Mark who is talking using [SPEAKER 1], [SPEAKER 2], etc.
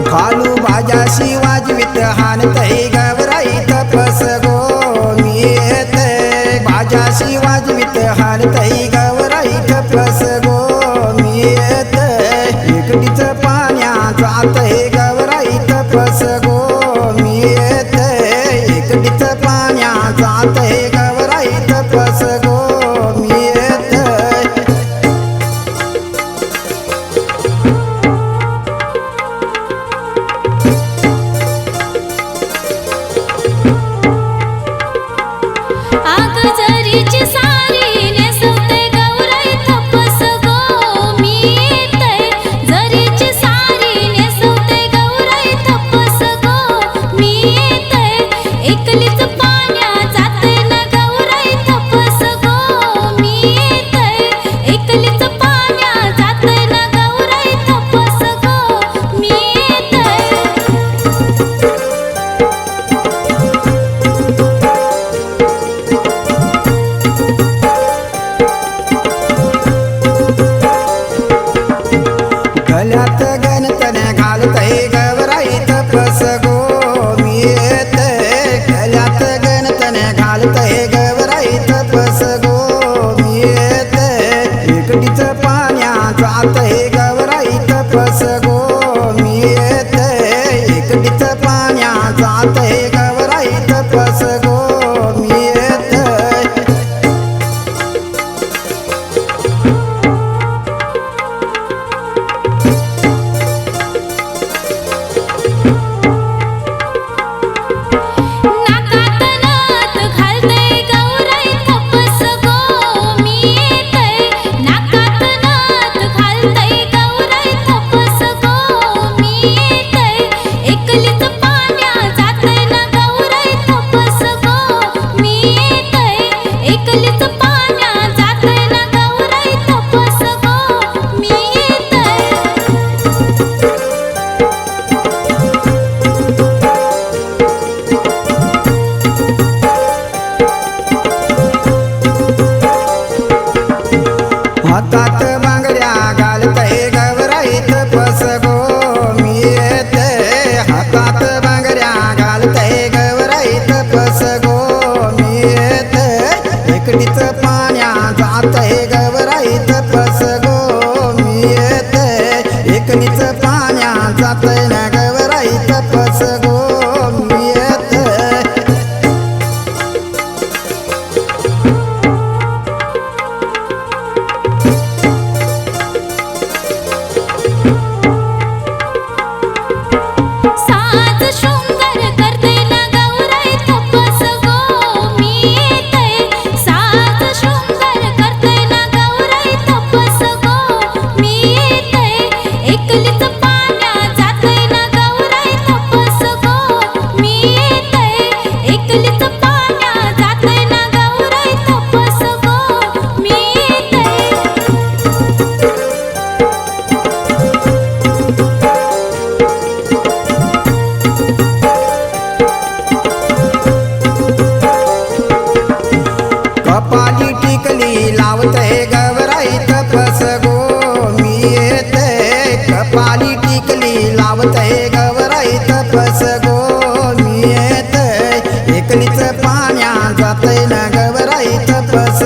[SPEAKER 1] खालू भाज्याशी वाजवीत हानतय गवराई तपस गो मी येतय भाज्याशी वाजवीत हानतय गवराई तपस गो मी येतय एकटीच पाण्या जातय गवराई तपस गो मी येतय एकटीच पाण्या जातय गवराई तपस गो मी येतय गल्यात गणतन घालतय गवराई तपस गो मी येतय गल्यात गणतन घालतय गवराई तपस गो मी येतय एकटीच पाण्या जातय गवराई तपस गो मी येतय एकटीच पाण्या जातय गवराई तपस गो मी येतय हातात बांगड्या घालतय गवराई तपस गो मी येतय हातात बांगड्या घालतय गवराई तपस गो मी येतय एकटीच पाण्या जातय गवराई तपस गो मी येतय एकटीच पाण्या जातय ना गवराई तपस गो मी येतय कपाली टिकली लावतय गवराई तपस गो मी येतय कपाली टिकली लावतय गवराई तपस गो मी येतय एकलीच पाण्या जातय ना गवराई तपस